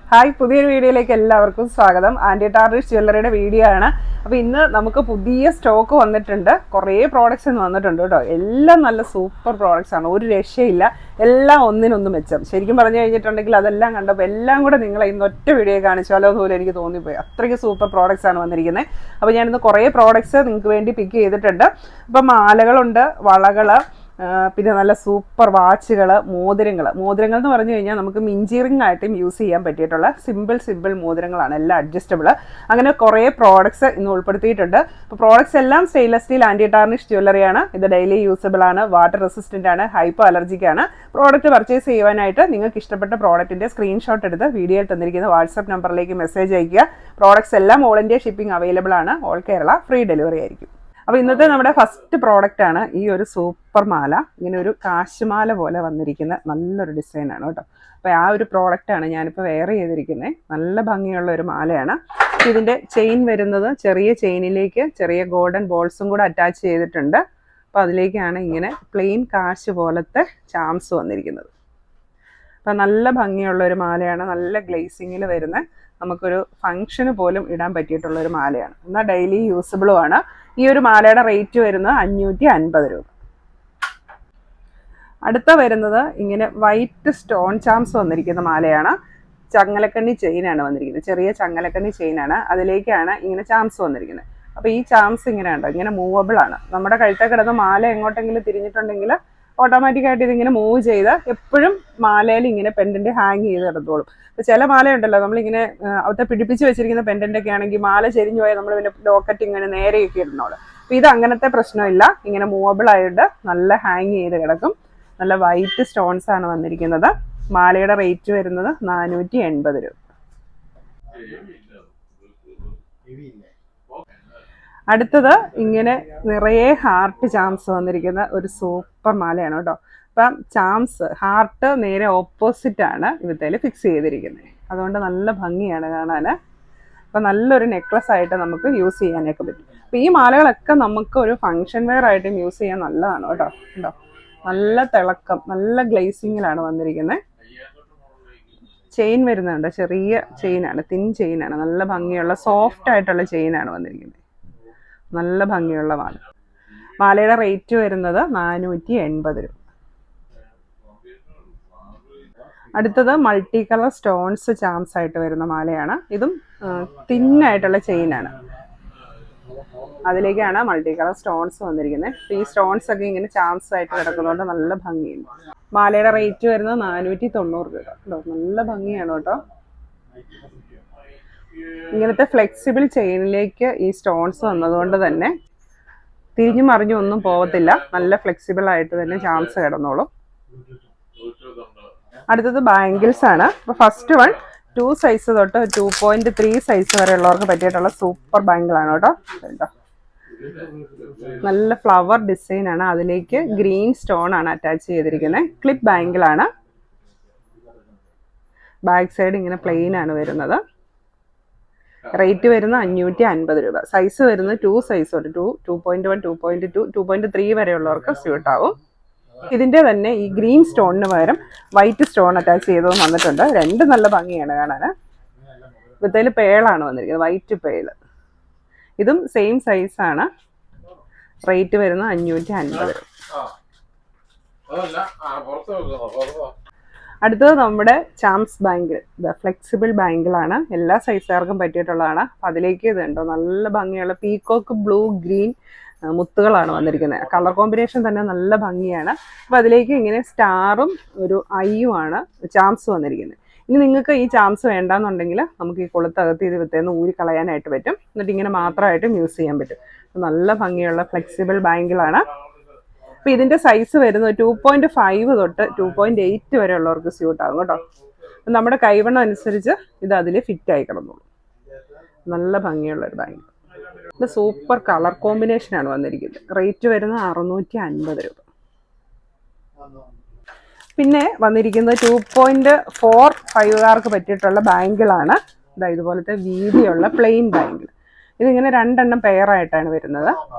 Hi, പുതിയൊരു വീഡിയോയിലേക്ക് എല്ലാവർക്കും സ്വാഗതം. ആൻറ്റി ടാർണിഷ് ജ്വല്ലറിയുടെ വീഡിയോ ആണ്. അപ്പോൾ ഇന്ന് നമുക്ക് പുതിയ സ്റ്റോക്ക് വന്നിട്ടുണ്ട്. കുറേ പ്രോഡക്റ്റ്സ് വന്നിട്ടുണ്ട് കേട്ടോ. എല്ലാം നല്ല സൂപ്പർ പ്രോഡക്റ്റ്സ് ആണ്, ഒരു രക്ഷയില്ല. എല്ലാം ഒന്നിനൊന്നും മെച്ചം. ശരിക്കും പറഞ്ഞു കഴിഞ്ഞിട്ടുണ്ടെങ്കിൽ അതെല്ലാം കണ്ടപ്പോൾ എല്ലാം കൂടെ നിങ്ങളെ ഇന്ന് ഒറ്റ വീഡിയോ കാണിച്ചാലോ എന്നുപോലും എനിക്ക് തോന്നിപ്പോയി. അത്രയ്ക്ക് സൂപ്പർ പ്രോഡക്റ്റ്സ് ആണ് വന്നിരിക്കുന്നത്. അപ്പോൾ ഞാനിന്ന് കുറേ പ്രോഡക്റ്റ്സ് നിങ്ങൾക്ക് വേണ്ടി പിക്ക് ചെയ്തിട്ടുണ്ട്. അപ്പം മാലകളുണ്ട്, വളകൾ, പിന്നെ നല്ല സൂപ്പർ വാച്ചുകൾ, മോതിരങ്ങൾ എന്ന് പറഞ്ഞു കഴിഞ്ഞാൽ നമുക്ക് മിഞ്ചിറിംഗ് ആയിട്ടും യൂസ് ചെയ്യാൻ പറ്റിയിട്ടുള്ള സിമ്പിൾ മോതിരങ്ങളാണ്, എല്ലാം അഡ്ജസ്റ്റബിൾ. അങ്ങനെ കുറേ പ്രോഡക്ട്സ് ഇന്ന് ഉൾപ്പെടുത്തിയിട്ടുണ്ട്. അപ്പോൾ പ്രോഡക്ട്സ് എല്ലാം സ്റ്റെയിൻലെസ് സ്റ്റീൽ ആൻറ്റി ടാർണിഷ് ജ്വല്ലറിയാണ്. ഇത് ഡെയിലി യൂസബിൾ ആണ്, വാട്ടർ റെസിസ്റ്റൻ്റ് ആണ്, ഹൈപ്പോ അലർജിക് ആണ്. പ്രോഡക്റ്റ് പർച്ചേസ് ചെയ്യുവാനായിട്ട് നിങ്ങൾക്ക് ഇഷ്ടപ്പെട്ട പ്രോഡക്റ്റിൻ്റെ സ്ക്രീൻഷോട്ട് എടുത്ത് വീഡിയോയിൽ തന്നിരിക്കുന്ന വാട്സാപ്പ് നമ്പറിലേക്ക് മെസ്സേജ് അയയ്ക്കുക. പ്രോഡക്ട്സ് എല്ലാം ഓൾ ഇന്ത്യ ഷിപ്പിംഗ് അവൈലബിൾ ആണ്, ഓൾ കേരള ഫ്രീ ഡെലിവറി ആയിരിക്കും. അപ്പോൾ ഇന്നത്തെ നമ്മുടെ ഫസ്റ്റ് പ്രോഡക്റ്റാണ് ഈ ഒരു സൂപ്പർ മാല. ഇങ്ങനെ ഒരു കാശുമാല പോലെ വന്നിരിക്കുന്ന നല്ലൊരു ഡിസൈനാണ് കേട്ടോ. അപ്പോൾ ആ ഒരു പ്രോഡക്റ്റാണ് ഞാനിപ്പോൾ വെയർ ചെയ്തിരിക്കുന്നത്. നല്ല ഭംഗിയുള്ള ഒരു മാലയാണ്. ഇതിൻ്റെ ചെയിൻ വരുന്നത് ചെറിയ ചെയിനിലേക്ക് ചെറിയ ഗോൾഡൻ ബോൾസും കൂടെ അറ്റാച്ച് ചെയ്തിട്ടുണ്ട്. അപ്പോൾ അതിലേക്കാണ് ഇങ്ങനെ പ്ലെയിൻ കാശ് പോലത്തെ ചാംസ് വന്നിരിക്കുന്നത്. അപ്പോൾ നല്ല ഭംഗിയുള്ള ഒരു മാലയാണ്, നല്ല ഗ്ലേസിങ്ങിൽ വരുന്ന, നമുക്കൊരു ഫംഗ്ഷന് പോലും ഇടാൻ പറ്റിയിട്ടുള്ളൊരു മാലയാണ്. എന്നാൽ ഡെയിലി യൂസബിളും ആണ്. ഈ ഒരു മാലയുടെ റേറ്റ് വരുന്നത് 550 രൂപ. അടുത്ത വരുന്നത് ഇങ്ങനെ വൈറ്റ് സ്റ്റോൺ ചാംസ് വന്നിരിക്കുന്ന മാലയാണ്. ചങ്ങലക്കണ്ണി ചെയിനാണ് വന്നിരിക്കുന്നത്, ചെറിയ ചങ്ങലക്കണ്ണി ചെയിനാണ്. അതിലേക്കാണ് ഇങ്ങനെ ചാംസ് വന്നിരിക്കുന്നത്. അപ്പോൾ ഈ ചാംസ് ഇങ്ങനെ ഉണ്ടോ, ഇങ്ങനെ മൂവബിൾ ആണ്. നമ്മുടെ കഴുത്തിൽ കിടന്ന മാല എങ്ങോട്ടെങ്കിലും തിരിഞ്ഞിട്ടുണ്ടെങ്കിൽ ഓട്ടോമാറ്റിക്കായിട്ട് ഇതിങ്ങനെ മൂവ് ചെയ്ത് എപ്പോഴും മാലയിൽ ഇങ്ങനെ പെൻഡൻറ്റ് ഹാങ് ചെയ്ത് കിടന്നോളും. ഇപ്പോൾ ചില മാലയുണ്ടല്ലോ, നമ്മളിങ്ങനെ അവിടുത്തെ പിടിപ്പിച്ച് വെച്ചിരിക്കുന്ന പെൻഡൻ്റൊക്കെ ആണെങ്കിൽ മാല ചെരിഞ്ഞു പോയാൽ നമ്മൾ പിന്നെ ലോക്കറ്റ് ഇങ്ങനെ നേരെയൊക്കെ ഇടുന്നോളൂ. അപ്പോൾ ഇത് അങ്ങനത്തെ പ്രശ്നമില്ല, ഇങ്ങനെ മൂവബിൾ ആയിട്ട് നല്ല ഹാങ് ചെയ്ത് കിടക്കും. നല്ല വൈറ്റ് സ്റ്റോൺസ് ആണ് വന്നിരിക്കുന്നത്. മാലയുടെ റേറ്റ് വരുന്നത് 480 രൂപ. അടുത്തത് ഇങ്ങനെ നിറയെ ഹാർട്ട് ചാംസ് വന്നിരിക്കുന്ന ഒരു സൂപ്പർ മാലയാണ് കേട്ടോ. അപ്പം ചാംസ് ഹാർട്ട് നേരെ ഓപ്പോസിറ്റ് ആണ് ഇവിടത്തേൽ ഫിക്സ് ചെയ്തിരിക്കുന്നത്. അതുകൊണ്ട് നല്ല ഭംഗിയാണ് കാണാൻ. അപ്പം നല്ലൊരു നെക്ലസ് ആയിട്ട് നമുക്ക് യൂസ് ചെയ്യാനൊക്കെ പറ്റും. അപ്പം ഈ മാലകളൊക്കെ നമുക്ക് ഒരു ഫങ്ഷൻ വെയർ ആയിട്ടും യൂസ് ചെയ്യാൻ നല്ലതാണ് കേട്ടോ. ഉണ്ടോ, നല്ല തിളക്കം, നല്ല ഗ്ലേസിങ്ങിലാണ് വന്നിരിക്കുന്നത്. ചെയിൻ വരുന്നുണ്ട്, ചെറിയ ചെയിനാണ്, തിൻ ചെയിനാണ്. നല്ല ഭംഗിയുള്ള സോഫ്റ്റ് ആയിട്ടുള്ള ചെയിനാണ് വന്നിരിക്കുന്നത്. നല്ല ഭംഗിയുള്ള മാല. മാലയുടെ റേറ്റ് വരുന്നത് 480 രൂപ. അടുത്തത് മൾട്ടി കളർ സ്റ്റോൺസ് ചാംസ് ആയിട്ട് വരുന്ന മാലയാണ്. ഇതും തിന്നായിട്ടുള്ള ചെയിനാണ്. അതിലേക്കാണ് മൾട്ടി കളർ സ്റ്റോൺസ് വന്നിരിക്കുന്നത്. ഈ സ്റ്റോൺസ് ഒക്കെ ഇങ്ങനെ ചാംസ് ആയിട്ട് കിടക്കുന്നതുകൊണ്ട് നല്ല ഭംഗിയുണ്ട്. മാലയുടെ റേറ്റ് വരുന്നത് 490 രൂപ കേട്ടോ. നല്ല ഭംഗിയാണ് കേട്ടോ. ഇങ്ങനത്തെ ഫ്ലെക്സിബിൾ ചെയിനിലേക്ക് ഈ സ്റ്റോൺസ് വന്നതുകൊണ്ട് തന്നെ തിരിഞ്ഞു മറിഞ്ഞു ഒന്നും പോകത്തില്ല. നല്ല ഫ്ലെക്സിബിൾ ആയിട്ട് തന്നെ ചാംസ് കിടന്നോളും. അടുത്തത് ബാംഗിൾസ് ആണ്. അപ്പോൾ ഫസ്റ്റ് വൺ 2 സൈസ് തൊട്ട് 2.3 സൈസ് വരെ ഉള്ളവർക്ക് പറ്റിയിട്ടുള്ള സൂപ്പർ ബാംഗിളാണ് കേട്ടോ. കേട്ടോ, നല്ല ഫ്ലവർ ഡിസൈൻ ആണ്. അതിലേക്ക് ഗ്രീൻ സ്റ്റോൺ ആണ് അറ്റാച്ച് ചെയ്തിരിക്കുന്നത്. ക്ലിപ്പ് ബാംഗിളാണ്. ബാക്ക് സൈഡ് ഇങ്ങനെ പ്ലെയിൻ ആണ് വരുന്നത്. റേറ്റ് വരുന്നത് 550 രൂപ. സൈസ് വരുന്നത് 2 സൈസ് തൊട്ട് 2.1, 2.2, 2.3 വരെയുള്ളവർക്ക് സ്യൂട്ട് ആവും. ഇതിൻ്റെ തന്നെ ഈ ഗ്രീൻ സ്റ്റോണിന് പകരം വൈറ്റ് സ്റ്റോൺ അറ്റാച്ച് ചെയ്തതും വന്നിട്ടുണ്ട്. രണ്ടും നല്ല ഭംഗിയാണ് കാണാൻ. ഇവിടത്തേൽ പേളാണ് വന്നിരിക്കുന്നത്, വൈറ്റ് പേള്. ഇതും സെയിം സൈസാണ്. റേറ്റ് വരുന്നത് 550 രൂപ. അടുത്തത് നമ്മുടെ ചാംസ് ബാങ്കിൾ. ഇത് ഫ്ലെക്സിബിൾ ബാങ്കിളാണ്, എല്ലാ സൈസുകാർക്കും പറ്റിയിട്ടുള്ളതാണ്. അതിലേക്ക് ഇതുണ്ടോ, നല്ല ഭംഗിയുള്ള പീക്കോക്ക് ബ്ലൂ ഗ്രീൻ മുത്തുകളാണ് വന്നിരിക്കുന്നത്. കളർ കോമ്പിനേഷൻ തന്നെ നല്ല ഭംഗിയാണ്. അപ്പോൾ അതിലേക്ക് ഇങ്ങനെ സ്റ്റാറും ഒരു ഐയുമാണ് ചാംസ് വന്നിരിക്കുന്നത്. ഇനി നിങ്ങൾക്ക് ഈ ചാംസ് വേണ്ടാന്നുണ്ടെങ്കിൽ നമുക്ക് ഈ കൊളുത്തകത്ത് ഇത് വിത്തേന്ന് ഊരി കളയാനായിട്ട് പറ്റും. എന്നിട്ട് ഇങ്ങനെ മാത്രമായിട്ടും യൂസ് ചെയ്യാൻ പറ്റും. നല്ല ഭംഗിയുള്ള ഫ്ലെക്സിബിൾ ബാങ്കിളാണ്. അപ്പോൾ ഇതിൻ്റെ സൈസ് വരുന്നത് 2.5 തൊട്ട് 2.8 വരെ ഉള്ളവർക്ക് സ്യൂട്ട് ആകും കേട്ടോ. നമ്മുടെ കൈവണ്ണം അനുസരിച്ച് ഇത് അതിൽ ഫിറ്റ് ആയി കിടന്നോളൂ. നല്ല ഭംഗിയുള്ളൊരു ബാങ്ക്. ഇത് സൂപ്പർ കളർ കോമ്പിനേഷനാണ് വന്നിരിക്കുന്നത്. റേറ്റ് വരുന്നത് 650 രൂപ. പിന്നെ വന്നിരിക്കുന്നത് 2.45കാർക്ക് പറ്റിയിട്ടുള്ള ബാങ്കിളാണ്. ഇതുപോലത്തെ വീതിയുള്ള പ്ലെയിൻ ബാങ്കിൾ. ഇതിങ്ങനെ 2 എണ്ണം പെയറായിട്ടാണ് വരുന്നത്.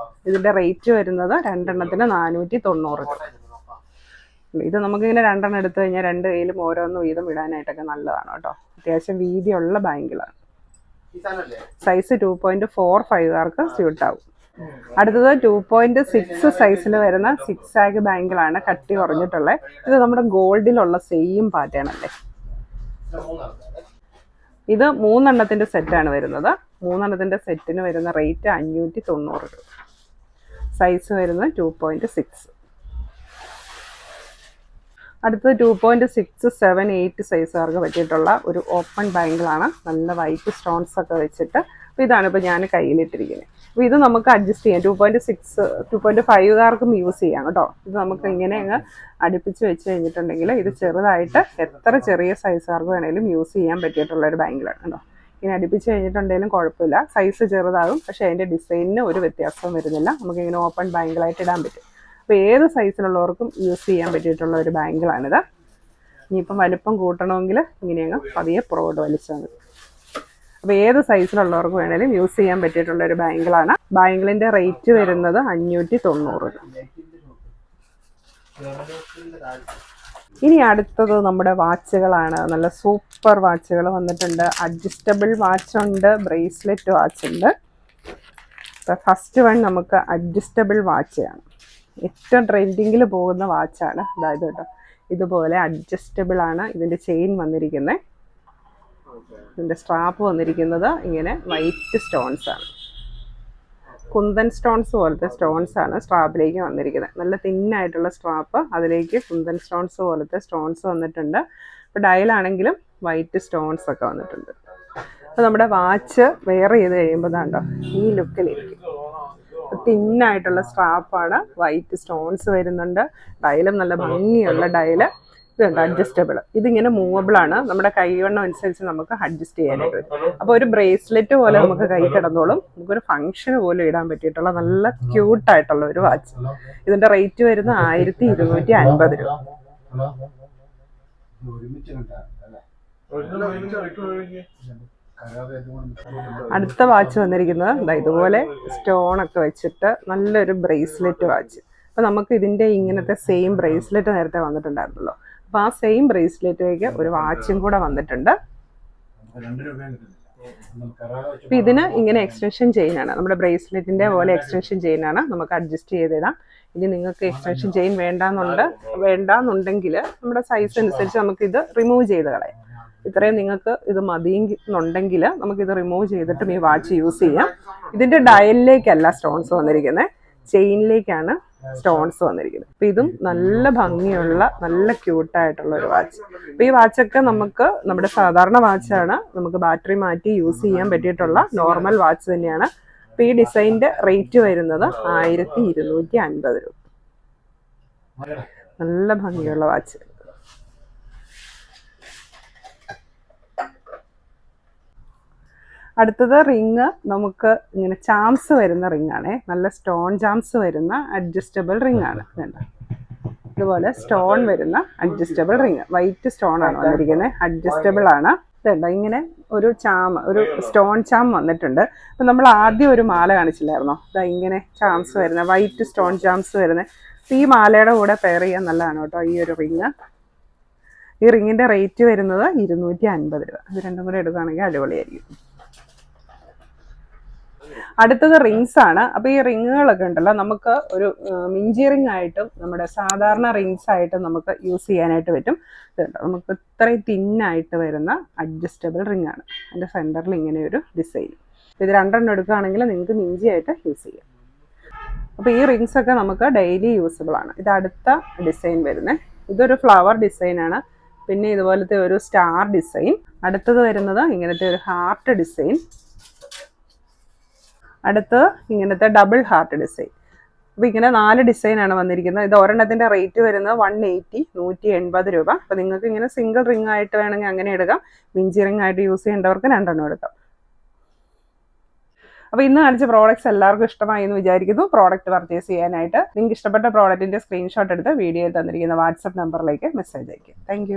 ഇതിൻ്റെ റേറ്റ് വരുന്നത് 2 എണ്ണത്തിന് 490 രൂപ. ഇത് നമുക്കിങ്ങനെ രണ്ടെണ്ണം എടുത്തു കഴിഞ്ഞാൽ രണ്ട് കയ്യിലും ഓരോന്നും വീതം ഇടാനായിട്ടൊക്കെ നല്ലതാണ് കേട്ടോ. അത്യാവശ്യം വീതിയുള്ള ബാങ്കിളാണ്. സൈസ് 2.45കാർക്ക് സ്യൂട്ടാവും. അടുത്തത് 2.6 സൈസിൽ വരുന്ന 6 ആഗ് ബാങ്കിളാണ്, കട്ടി കുറഞ്ഞിട്ടുള്ളത്. ഇത് നമ്മുടെ ഗോൾഡിലുള്ള സെയിം പാറ്റേൺ അല്ലേ. ഇത് 3 എണ്ണത്തിൻ്റെ സെറ്റാണ് വരുന്നത്. 3 എണ്ണത്തിൻ്റെ സെറ്റിന് വരുന്ന റേറ്റ് 590 രൂപ. സൈസ് വരുന്നത് 2.6. അടുത്തത് 2.6, 7, 8 സൈസുകാർക്ക് പറ്റിയിട്ടുള്ള ഒരു ഓപ്പൺ ബാങ്കിളാണ്. നല്ല വൈറ്റ് സ്റ്റോൺസ് ഒക്കെ വെച്ചിട്ട്. അപ്പോൾ ഇതാണ് ഇപ്പോൾ ഞാൻ കയ്യിലിട്ടിരിക്കുന്നത്. അപ്പോൾ ഇത് നമുക്ക് അഡ്ജസ്റ്റ് ചെയ്യാം. 2.6, 2.5കാർക്കും യൂസ് ചെയ്യാം കേട്ടോ. ഇത് നമുക്ക് ഇങ്ങനെ അങ്ങ് അടുപ്പിച്ച് വെച്ച് കഴിഞ്ഞിട്ടുണ്ടെങ്കിൽ ഇത് ചെറുതായിട്ട് എത്ര ചെറിയ സൈസുകാർക്ക് വേണമെങ്കിലും യൂസ് ചെയ്യാൻ പറ്റിയിട്ടുള്ളൊരു ബാങ്കിളാണ് കേട്ടോ. ഇങ്ങനെ അടുപ്പിച്ച് കഴിഞ്ഞിട്ടുണ്ടെങ്കിലും കുഴപ്പമില്ല. സൈസ് ചെറുതാകും, പക്ഷേ അതിൻ്റെ ഡിസൈനിന് ഒരു വ്യത്യാസവും വരുന്നില്ല. നമുക്കിങ്ങനെ ഓപ്പൺ ബാങ്കിളായിട്ട് ഇടാൻ പറ്റും. അപ്പോൾ ഏത് സൈസിലുള്ളവർക്കും യൂസ് ചെയ്യാൻ പറ്റിയിട്ടുള്ള ഒരു ബാങ്കിളാണിത്. ഇനിയിപ്പം വലിപ്പം കൂട്ടണമെങ്കിൽ ഇങ്ങനെയങ്ങ് പതിയെ പുറകോട്ട് വലിച്ചാൽ മതി. അപ്പോൾ ഏത് സൈസിലുള്ളവർക്ക് വേണമെങ്കിലും യൂസ് ചെയ്യാൻ പറ്റിയിട്ടുള്ള ഒരു ബാങ്കിളാണ്. ബാങ്കിളിൻ്റെ റേറ്റ് വരുന്നത് 590 രൂപ. ഇനി അടുത്തത് നമ്മുടെ വാച്ചുകളാണ്. നല്ല സൂപ്പർ വാച്ചുകൾ വന്നിട്ടുണ്ട്. അഡ്ജസ്റ്റബിൾ വാച്ചുണ്ട്, ബ്രേസ്ലെറ്റ് വാച്ചുണ്ട്. ഫസ്റ്റ് വൺ നമുക്ക് അഡ്ജസ്റ്റബിൾ വാച്ചാണ്. ഏറ്റവും ട്രെൻഡിങ്ങിൽ പോകുന്ന വാച്ചാണ്. അതായത് കേട്ടോ, ഇതുപോലെ അഡ്ജസ്റ്റബിൾ ആണ്. ഇതിൻ്റെ ചെയിൻ വന്നിരിക്കുന്നത്, ഇതിൻ്റെ സ്ട്രാപ്പ് വന്നിരിക്കുന്നത് ഇങ്ങനെ വൈറ്റ് സ്റ്റോൺസ് ആണ്. കുന്തൻ സ്റ്റോൺസ് പോലത്തെ സ്റ്റോൺസ് ആണ് സ്ട്രാപ്പിലേക്ക് വന്നിരിക്കുന്നത്. നല്ല തിന്നായിട്ടുള്ള സ്ട്രാപ്പ്, അതിലേക്ക് കുന്തൻ സ്റ്റോൺസ് പോലത്തെ സ്റ്റോൺസ് വന്നിട്ടുണ്ട്. ഇപ്പോൾ ഡയലാണെങ്കിലും വൈറ്റ് സ്റ്റോൺസ് ഒക്കെ വന്നിട്ടുണ്ട്. അപ്പോൾ നമ്മുടെ വാച്ച് വെയർ ചെയ്ത് കഴിയുമ്പോൾ കണ്ടോ ഈ ലുക്കിലിരിക്കും. തിന്നായിട്ടുള്ള സ്ട്രാപ്പാണ്, വൈറ്റ് സ്റ്റോൺസ് വരുന്നുണ്ട്. ഡയലും നല്ല ഭംഗിയുള്ള ഡയല്. ഇതുണ്ട് അഡ്ജസ്റ്റബിൾ. ഇതിങ്ങനെ മൂവബിൾ ആണ്. നമ്മുടെ കൈവണ്ണം അനുസരിച്ച് നമുക്ക് അഡ്ജസ്റ്റ് ചെയ്യാനായിട്ട് പറ്റും. അപ്പോൾ ഒരു ബ്രേസ്ലെറ്റ് പോലെ നമുക്ക് കൈ കിടന്നോളും. നമുക്കൊരു ഫംഗ്ഷന് പോലും ഇടാൻ പറ്റിയിട്ടുള്ള നല്ല ക്യൂട്ടായിട്ടുള്ള ഒരു വാച്ച്. ഇതിൻ്റെ റേറ്റ് വരുന്ന 1250 രൂപ. അടുത്ത വാച്ച് വന്നിരിക്കുന്നത് ഇതുപോലെ സ്റ്റോണൊക്കെ വെച്ചിട്ട് നല്ലൊരു ബ്രേസ്ലെറ്റ് വാച്ച്. അപ്പോൾ നമുക്ക് ഇതിൻ്റെ ഇങ്ങനത്തെ സെയിം ബ്രേസ്ലെറ്റ് നേരത്തെ വന്നിട്ടുണ്ടായിരുന്നല്ലോ. അപ്പോൾ ആ സെയിം ബ്രേസ്ലെറ്റിലേക്ക് ഒരു വാച്ചും കൂടെ വന്നിട്ടുണ്ട്. അപ്പോൾ ഇതിന് ഇങ്ങനെ എക്സ്റ്റൻഷൻ ചെയിനാണ്. നമ്മുടെ ബ്രേസ്ലെറ്റിൻ്റെ പോലെ എക്സ്റ്റൻഷൻ ചെയിനാണ്. നമുക്ക് അഡ്ജസ്റ്റ് ചെയ്തിടാം. ഇനി നിങ്ങൾക്ക് എക്സ്റ്റൻഷൻ ചെയിൻ വേണ്ടാന്നുണ്ടെങ്കിൽ നമ്മുടെ സൈസ് അനുസരിച്ച് നമുക്കിത് റിമൂവ് ചെയ്ത് കളയാം. ഇത്രയും നിങ്ങൾക്ക് ഇത് മതിയെന്നുണ്ടെങ്കിൽ നമുക്കിത് റിമൂവ് ചെയ്തിട്ടും ഈ വാച്ച് യൂസ് ചെയ്യാം. ഇതിൻ്റെ ഡയലിലേക്കല്ല സ്റ്റോൺസ് വന്നിരിക്കുന്നത്, ചെയിനിലേക്കാണ് സ്റ്റോൺസ് വന്നിരിക്കുന്നത്. അപ്പോൾ ഇതും നല്ല ഭംഗിയുള്ള നല്ല ക്യൂട്ടായിട്ടുള്ള ഒരു വാച്ച്. അപ്പോൾ ഈ വാച്ചൊക്കെ നമുക്ക് നമ്മുടെ സാധാരണ വാച്ചാണ്. നമുക്ക് ബാറ്ററി മാറ്റി യൂസ് ചെയ്യാൻ പറ്റിയിട്ടുള്ള നോർമൽ വാച്ച് തന്നെയാണ്. അപ്പോൾ ഈ ഡിസൈനിൻ്റെ റേറ്റ് വരുന്നത് 1250 രൂപ. നല്ല ഭംഗിയുള്ള വാച്ച്. അടുത്തത് റിങ്. നമുക്ക് ഇങ്ങനെ ചാംസ് വരുന്ന റിങ്ങാണേ. നല്ല സ്റ്റോൺ ചാംസ് വരുന്ന അഡ്ജസ്റ്റബിൾ റിങ് ആണ്. ഇതുപോലെ സ്റ്റോൺ വരുന്ന അഡ്ജസ്റ്റബിൾ റിങ്. വൈറ്റ് സ്റ്റോൺ ആണ് വന്നിരിക്കുന്നത്, അഡ്ജസ്റ്റബിൾ ആണ്. ഇതുണ്ടോ ഇങ്ങനെ ഒരു സ്റ്റോൺ ചാം വന്നിട്ടുണ്ട്. അപ്പം നമ്മൾ ആദ്യം ഒരു മാല കാണിച്ചില്ലായിരുന്നോ, ഇതാ ഇങ്ങനെ ചാംസ് വരുന്ന വൈറ്റ് സ്റ്റോൺ ചാംസ് വരുന്നത്. ഈ മാലയുടെ കൂടെ പെയർ ചെയ്യാൻ നല്ലതാണ് കേട്ടോ ഈ ഒരു റിങ്. ഈ റിങ്ങിൻ്റെ റേറ്റ് വരുന്നത് 250 രൂപ. ഇത് രണ്ടും കൂടെ എടുക്കുകയാണെങ്കിൽ അടിപൊളിയായിരിക്കും. അടുത്തത് റിങ്സ് ആണ്. അപ്പോൾ ഈ റിങ്ങുകളൊക്കെ ഉണ്ടല്ലോ, നമുക്ക് ഒരു മിഞ്ചി റിങ് ആയിട്ടും നമ്മുടെ സാധാരണ റിങ്സ് ആയിട്ടും നമുക്ക് യൂസ് ചെയ്യാനായിട്ട് പറ്റും. ഇതുണ്ടോ നമുക്ക് ഇത്രയും തിന്നായിട്ട് വരുന്ന അഡ്ജസ്റ്റബിൾ റിങ് ആണ്. അതിൻ്റെ സെൻറ്ററിൽ ഇങ്ങനെ ഒരു ഡിസൈൻ. ഇത് രണ്ടെണ്ണം എടുക്കുകയാണെങ്കിൽ നിങ്ങൾക്ക് മിഞ്ചി ആയിട്ട് യൂസ് ചെയ്യാം. അപ്പോൾ ഈ റിങ്സ് ഒക്കെ നമുക്ക് ഡെയിലി യൂസബിൾ ആണ്. ഇത് അടുത്ത ഡിസൈൻ വരുന്നത്. ഇതൊരു ഫ്ലവർ ഡിസൈനാണ്. പിന്നെ ഇതുപോലത്തെ ഒരു സ്റ്റാർ ഡിസൈൻ. അടുത്തത് വരുന്നത് ഇങ്ങനത്തെ ഒരു ഹാർട്ട് ഡിസൈൻ. അടുത്ത് ഇങ്ങനത്തെ ഡബിൾ ഹാർട്ട് ഡിസൈൻ. അപ്പോൾ ഇങ്ങനെ 4 ഡിസൈനാണ് വന്നിരിക്കുന്നത്. ഇത് ഒരെണ്ണത്തിൻ്റെ റേറ്റ് വരുന്നത് 180 രൂപ. അപ്പോൾ നിങ്ങൾക്ക് ഇങ്ങനെ സിംഗിൾ റിംഗ് ആയിട്ട് വേണമെങ്കിൽ അങ്ങനെ എടുക്കാം. മിഞ്ചി റിംഗ് ആയിട്ട് യൂസ് ചെയ്യേണ്ടവർക്ക് 2 എണ്ണം എടുക്കാം. അപ്പോൾ ഇന്ന് കാണിച്ച പ്രോഡക്റ്റ്സ് എല്ലാവർക്കും ഇഷ്ടമായി എന്ന് വിചാരിക്കുന്നു. പ്രോഡക്റ്റ് പർച്ചേസ് ചെയ്യാനായിട്ട് നിങ്ങൾക്ക് ഇഷ്ടപ്പെട്ട പ്രോഡക്റ്റിൻ്റെ സ്ക്രീൻഷോട്ട് എടുത്ത് വീഡിയോയിൽ തന്നിരിക്കുന്ന വാട്സപ്പ് നമ്പറിലേക്ക് മെസ്സേജ് അയയ്ക്കുക. താങ്ക്